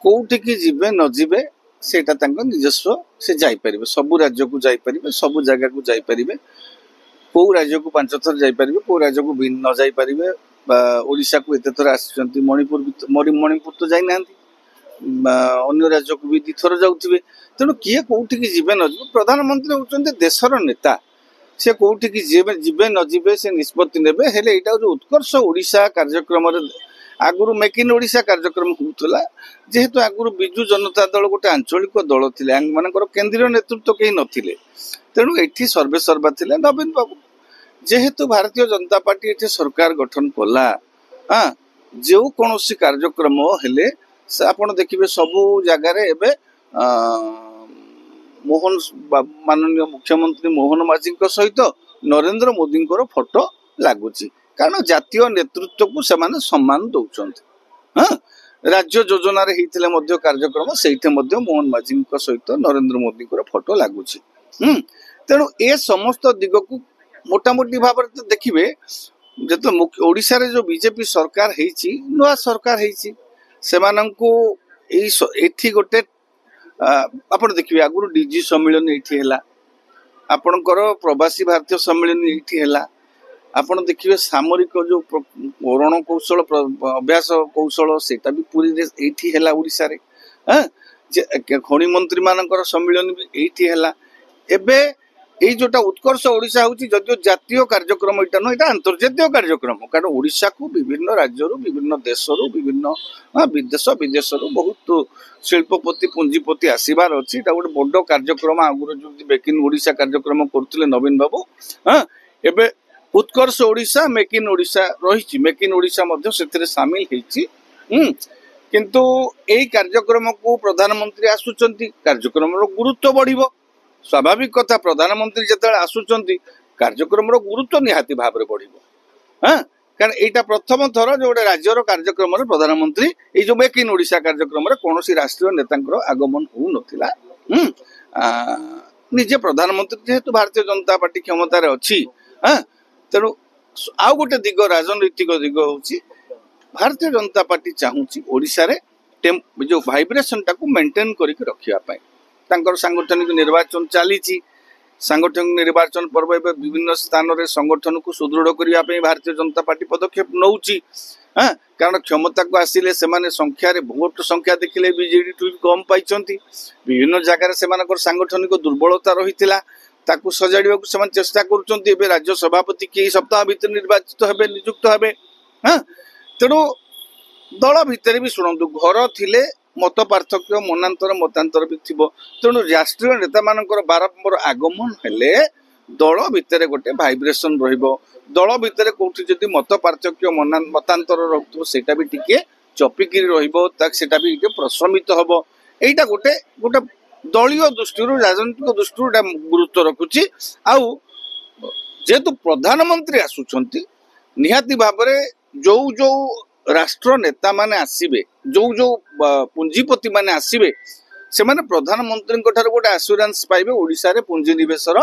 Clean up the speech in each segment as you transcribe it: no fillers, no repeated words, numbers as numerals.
କୋଉଠିକି ଯିବେ ନ ଯିବେ ସେଇଟା ତାଙ୍କ ନିଜସ୍ୱ ସେ ଯାଇପାରିବେ, ସବୁ ରାଜ୍ୟକୁ ଯାଇପାରିବେ, ସବୁ ଜାଗାକୁ ଯାଇପାରିବେ। କୋଉ ରାଜ୍ୟକୁ 5 ଥର ଯାଇପାରିବେ, କୋଉ ରାଜ୍ୟକୁ ନ ଯାଇପାରିବେ। ବା ଓଡ଼ିଶାକୁ ଏତେ ଥର ଆସିଛନ୍ତି, ମଣିପୁର ତ ଯାଇନାହାନ୍ତି, ଅନ୍ୟ ରାଜ୍ୟକୁ ବି 2 ଥର ଯାଉଥିବେ। ତେଣୁ କିଏ କୋଉଠିକି ଯିବେ ନ ଯିବେ, ପ୍ରଧାନମନ୍ତ୍ରୀ ହଉଛନ୍ତି ଦେଶର ନେତା। ସେ କୋଉଠିକି ଯିବେ ନ ଯିବେ ସେ ନିଷ୍ପତ୍ତି ନେବେ। ହେଲେ ଏଇଟା ହଉଛି ଉତ୍କର୍ଷ ଓଡ଼ିଶା କାର୍ଯ୍ୟକ୍ରମରେ ଆଗରୁ ମେକ୍ ଇନ୍ ଓଡ଼ିଶା କାର୍ଯ୍ୟକ୍ରମ ହଉଥିଲା। ଯେହେତୁ ଆଗରୁ ବିଜୁ ଜନତା ଦଳ ଗୋଟେ ଆଞ୍ଚଳିକ ଦଳ ଥିଲେ, ମାନଙ୍କର କେନ୍ଦ୍ରୀୟ ନେତୃତ୍ୱ କେହି ନଥିଲେ, ତେଣୁ ଏଠି ସର୍ବେ ସର୍ବା ଥିଲେ ନବୀନ ବାବୁ। ଯେହେତୁ ଭାରତୀୟ ଜନତା ପାର୍ଟି ଏଠି ସରକାର ଗଠନ କଲା, ଯେଉଁ କୌଣସି କାର୍ଯ୍ୟକ୍ରମ ହେଲେ ଆପଣ ଦେଖିବେ ସବୁ ଜାଗାରେ ଏବେ ମାନନୀୟ ମୁଖ୍ୟମନ୍ତ୍ରୀ ମୋହନ ମାଝୀଙ୍କ ସହିତ ନରେନ୍ଦ୍ର ମୋଦିଙ୍କର ଫଟୋ ଲାଗୁଛି, କାରଣ ଜାତୀୟ ନେତୃତ୍ୱକୁ ସେମାନେ ସମ୍ମାନ ଦଉଛନ୍ତି। ରାଜ୍ୟ ଯୋଜନାରେ ହେଇଥିଲେ ମଧ୍ୟ କାର୍ଯ୍ୟକ୍ରମ, ସେଇଠି ମଧ୍ୟ ମୋହନ ମାଝୀଙ୍କ ସହିତ ନରେନ୍ଦ୍ର ମୋଦିଙ୍କର ଫଟୋ ଲାଗୁଛି। ତେଣୁ ଏ ସମସ୍ତ ଦିଗକୁ ମୋଟାମୋଟି ଭାବରେ ଦେଖିବେ, ଯେତେବେଳେ ଓଡ଼ିଶାରେ ଯୋଉ ବିଜେପି ସରକାର ହେଇଛି, ନୂଆ ସରକାର ହେଇଛି, ସେମାନଙ୍କୁ ଏଠି ଗୋଟେ ଆପଣ ଦେଖିବେ ଆଗରୁ ଡିଜି ସମ୍ମିଳନୀ ଏଇଠି ହେଲା, ଆପଣଙ୍କର ପ୍ରବାସୀ ଭାରତୀୟ ସମ୍ମିଳନୀ ଏଇଠି ହେଲା। ଆପଣ ଦେଖିବେ ସାମରିକ ଯୋଉ ରଣ କୌଶଳ ଅଭ୍ୟାସ କୌଶଳ ସେଇଟା ବି ପୁରୀରେ ଏଇଠି ହେଲା ଓଡ଼ିଶାରେ। ଖଣି ମନ୍ତ୍ରୀ ମାନଙ୍କର ସମ୍ମିଳନୀ ବି ଏଇଠି ହେଲା। ଏବେ ଏଇ ଯୋଉଟା ଉତ୍କର୍ଷ ଓଡ଼ିଶା ହଉଛି ଯଦିଓ ଜାତୀୟ କାର୍ଯ୍ୟକ୍ରମ, ଏଇଟା ନୁହଁ, ଏଇଟା ଆନ୍ତର୍ଜାତୀୟ କାର୍ଯ୍ୟକ୍ରମ। କାରଣ ଓଡ଼ିଶାକୁ ବିଭିନ୍ନ ରାଜ୍ୟରୁ, ବିଭିନ୍ନ ଦେଶରୁ, ବିଭିନ୍ନ ଦେଶ ବିଦେଶରୁ ବହୁତ ଶିଳ୍ପପତି ପୁଞ୍ଜିପତି ଆସିବାର ଅଛି। ଏଇଟା ଗୋଟେ ବଡ କାର୍ଯ୍ୟକ୍ରମ। ଆଗରୁ ଯୋଉ ମେକ୍ ଇନ୍ ଓଡ଼ିଶା କାର୍ଯ୍ୟକ୍ରମ କରୁଥିଲେ ନବୀନ ବାବୁ, ଏବେ ଉତ୍କର୍ଷ ଓଡ଼ିଶା, ମେକ୍ ଇନ୍ ଓଡ଼ିଶା ରହିଛି, ମେକ୍ ଇନ୍ ଓଡ଼ିଶା ମଧ୍ୟ ସେଥିରେ ସାମିଲ ହେଇଛି। କିନ୍ତୁ ଏଇ କାର୍ଯ୍ୟକ୍ରମକୁ ପ୍ରଧାନମନ୍ତ୍ରୀ ଆସୁଛନ୍ତି, କାର୍ଯ୍ୟକ୍ରମର ଗୁରୁତ୍ୱ ବଢିବ। ସ୍ୱାଭାବିକ କଥା, ପ୍ରଧାନମନ୍ତ୍ରୀ ଯେତେବେଳେ ଆସୁଛନ୍ତି କାର୍ଯ୍ୟକ୍ରମର ଗୁରୁତ୍ୱ ନିହାତି ଭାବରେ ବଢିବ। କାରଣ ଏଇଟା ପ୍ରଥମ ଥର ଯୋଉ ଗୋଟେ ରାଜ୍ୟର କାର୍ଯ୍ୟକ୍ରମରେ ପ୍ରଧାନମନ୍ତ୍ରୀ, ଏଇ ଯୋଉ ମେକ୍ ଇନ୍ ଓଡ଼ିଶା କାର୍ଯ୍ୟକ୍ରମରେ କୌଣସି ରାଷ୍ଟ୍ରୀୟ ନେତାଙ୍କର ଆଗମନ ହଉନଥିଲା। ନିଜେ ପ୍ରଧାନମନ୍ତ୍ରୀ ଯେହେତୁ ଭାରତୀୟ ଜନତା ପାର୍ଟି କ୍ଷମତାରେ ଅଛି, ତେଣୁ ଆଉ ଗୋଟେ ଦିଗ, ରାଜନୈତିକ ଦିଗ ହଉଛି ଭାରତୀୟ ଜନତା ପାର୍ଟି ଚାହୁଁଛି ଓଡ଼ିଶାରେ ଯୋଉ ଭାଇବ୍ରେସନ ଟାକୁ ମେଣ୍ଟେନ କରିକି ରଖିବା ପାଇଁ। ତାଙ୍କର ସାଂଗଠନିକ ନିର୍ବାଚନ ଚାଲିଛି, ସାଂଗଠନିକ ନିର୍ବାଚନ ପର୍ବ, ଏବେ ବିଭିନ୍ନ ସ୍ଥାନରେ ସଂଗଠନକୁ ସୁଦୃଢ କରିବା ପାଇଁ ଭାରତୀୟ ଜନତା ପାର୍ଟି ପଦକ୍ଷେପ ନଉଛି। କାରଣ କ୍ଷମତାକୁ ଆସିଲେ ସେମାନେ ସଂଖ୍ୟାରେ, ଭୋଟ ସଂଖ୍ୟା ଦେଖିଲେ ବିଜେଡି ଠୁ କମ ପାଇଛନ୍ତି। ବିଭିନ୍ନ ଜାଗାରେ ସେମାନଙ୍କର ସାଂଗଠନିକ ଦୁର୍ବଳତା ରହିଥିଲା, ତାକୁ ସଜାଡିବାକୁ ସେମାନେ ଚେଷ୍ଟା କରୁଛନ୍ତି। ଏବେ ରାଜ୍ୟ ସଭାପତି କି ଏହି ସପ୍ତାହ ଭିତରେ ନିର୍ବାଚିତ ହେବେ, ନିଯୁକ୍ତ ହେବେ। ତେଣୁ ଦଳ ଭିତରେ ବି ଶୁଣନ୍ତୁ, ଘର ଥିଲେ ମତ ପାର୍ଥକ୍ୟ, ମତାନ୍ତର ବି ଥିବ। ତେଣୁ ରାଷ୍ଟ୍ରୀୟ ନେତା ମାନଙ୍କର ବାରମ୍ବାର ଆଗମନ ହେଲେ ଦଳ ଭିତରେ ଗୋଟେ ଭାଇବ୍ରେସନ ରହିବ। ଦଳ ଭିତରେ କୋଉଠି ଯଦି ମତ ପାର୍ଥକ୍ୟ, ମତାନ୍ତର ରହୁଥିବ, ସେଇଟା ବି ଟିକେ ଚପିକିରି ରହିବ, ସେଟା ବି ଟିକେ ପ୍ରଶମିତ ହବ। ଏଇଟା ଗୋଟେ ଦଳୀୟ ଦୃଷ୍ଟିରୁ, ରାଜନୈତିକ ଦୃଷ୍ଟିରୁ ଏଟା ଗୁରୁତ୍ୱ ରଖୁଛି। ଆଉ ଯେହେତୁ ପ୍ରଧାନମନ୍ତ୍ରୀ ଆସୁଛନ୍ତି, ନିହାତି ଭାବରେ ଯୋଉ ରାଷ୍ଟ୍ର ନେତା ମାନେ ଆସିବେ, ଯୋଉ ପୁଞ୍ଜିପତି ମାନେ ଆସିବେ, ସେମାନେ ପ୍ରଧାନମନ୍ତ୍ରୀଙ୍କ ଠାରୁ ଗୋଟେ ଆସୁରାନ୍ସ ପାଇବେ ଓଡ଼ିଶାରେ ପୁଞ୍ଜି ନିବେଶର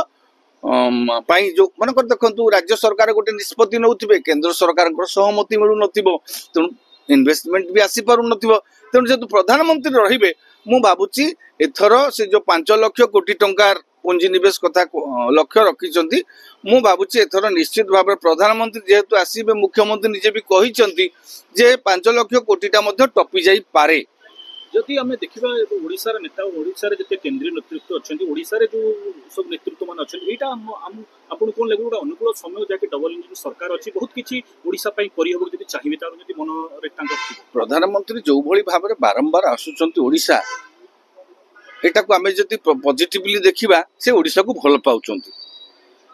ପାଇଁ। ଯୋଉ ମାନଙ୍କର ଦେଖନ୍ତୁ, ରାଜ୍ୟ ସରକାର ଗୋଟେ ନିଷ୍ପତ୍ତି ନେଉଥିବେ, କେନ୍ଦ୍ର ସରକାରଙ୍କର ସହମତି ମିଳୁନଥିବ, ତେଣୁ ଇନଭେଷ୍ଟମେଣ୍ଟ ବି ଆସିପାରୁନଥିବ। ତେଣୁ ଯେହେତୁ ପ୍ରଧାନମନ୍ତ୍ରୀ ରହିବେ, ମୁଁ ଭାବୁଛି ଏଥର ସେ ଯୋଉ 5 ଲକ୍ଷ କୋଟି ଟଙ୍କାର ପୁଞ୍ଜି ନିବେଶ କଥା ଲକ୍ଷ୍ୟ ରଖିଛନ୍ତି, ମୁଁ ଭାବୁଛି ଏଥର ନିଶ୍ଚିତ ଭାବରେ ପ୍ରଧାନମନ୍ତ୍ରୀ ଯେହେତୁ ଆସିବେ, ମୁଖ୍ୟମନ୍ତ୍ରୀ ନିଜେ ବି କହିଛନ୍ତି ଯେ 5 ଲକ୍ଷ କୋଟିଟା ମଧ୍ୟ ଟପି ଯାଇପାରେ। ଯଦି ଆମେ ଦେଖିବା ଓଡ଼ିଶାର ନେତା, ଓଡ଼ିଶାରେ ଯେତେ କେନ୍ଦ୍ରୀୟ ନେତୃତ୍ୱ ଅଛନ୍ତି, ଓଡ଼ିଶାରେ ଯୋଉ ସବୁ ନେତୃତ୍ୱ ମାନେ ଅଛନ୍ତି, ଏଇଟା ଆପଣଙ୍କୁ କଣ ଲାଗେ ଗୋଟେ ଅନୁକୂଳ ସମୟ, ଯାହାକି ଡବଲ ଇଞ୍ଜିନ ସରକାର ଅଛି, ବହୁତ କିଛି ଓଡ଼ିଶା ପାଇଁ କରିହବ ଯଦି ଚାହିଁବେ, ତାର ଯଦି ମନରେ ତାଙ୍କର ଥିବ। ପ୍ରଧାନମନ୍ତ୍ରୀ ଯୋଉଭଳି ଭାବରେ ବାରମ୍ବାର ଆସୁଛନ୍ତି ଓଡ଼ିଶା, ଏଟାକୁ ଆମେ ଯଦି ପଜିଟିଭଲି ଦେଖିବା, ସେ ଓଡ଼ିଶାକୁ ଭଲ ପାଉଛନ୍ତି।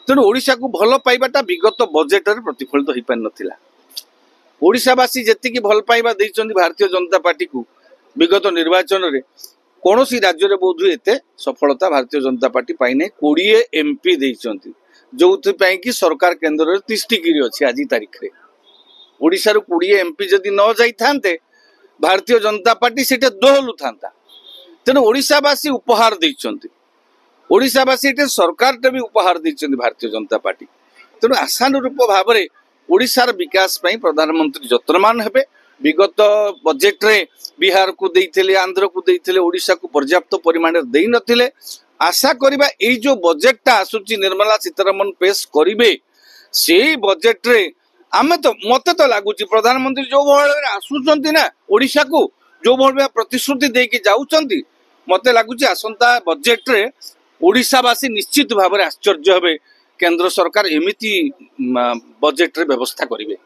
ତେଣୁ ଓଡ଼ିଶାକୁ ଭଲ ପାଇବାଟା ବିଗତ ବଜେଟରେ ପ୍ରତିଫଳିତ ହେଇପାରିନଥିଲା। ଓଡ଼ିଶାବାସୀ ଯେତିକି ଭଲ ପାଇବା ଦେଇଛନ୍ତି ଭାରତୀୟ ଜନତା ପାର୍ଟିକୁ ବିଗତ ନିର୍ବାଚନରେ, କୌଣସି ରାଜ୍ୟରେ ବୋଧହୁଏ ଏତେ ସଫଳତା ଭାରତୀୟ ଜନତା ପାର୍ଟି ପାଇନାହିଁ। 20 MP ଦେଇଛନ୍ତି, ଯୋଉଥିପାଇଁ କି ସରକାର କେନ୍ଦ୍ରରେ ତିଷ୍ଠିକିରି ଅଛି ଆଜି ତାରିଖରେ। ଓଡ଼ିଶାରୁ 20 MP ଯଦି ନ ଯାଇଥାନ୍ତେ, ଭାରତୀୟ ଜନତା ପାର୍ଟି ସେଟା ଦୋହଲୁଥାନ୍ତା। ତେଣୁ ଓଡ଼ିଶାବାସୀ ଉପହାର ଦେଇଛନ୍ତି, ଓଡ଼ିଶାବାସୀ ଏଠି ସରକାରଟା ବି ଉପହାର ଦେଇଛନ୍ତି ଭାରତୀୟ ଜନତା ପାର୍ଟି। ତେଣୁ ଆଶାନୁରୂପ ଭାବରେ ଓଡ଼ିଶାର ବିକାଶ ପାଇଁ ପ୍ରଧାନମନ୍ତ୍ରୀ ଯତ୍ନମାନ ହେବେ। विगत बजेट रे बिहार को देइथिले आंध्र को देइथिले ओडिशा को पर्याप्त परिमाण रे देई नथिले आशा करिबा एई जो बजेटटा आसुची निर्मला सीतारमण पेश करिवे सेई बजेट रे आमे तो मते तो लागुची प्रधानमंत्री जो भाव आसुचंती ना ओडिशा को जो भाव प्रतिश्रुति देके जाउचंती मते लागुची आसंता बजेट रे ओडिशावासी निश्चित भाव में आश्चर्य हेबे केंद्र सरकार एमिति बजेट रे व्यवस्था करिवे।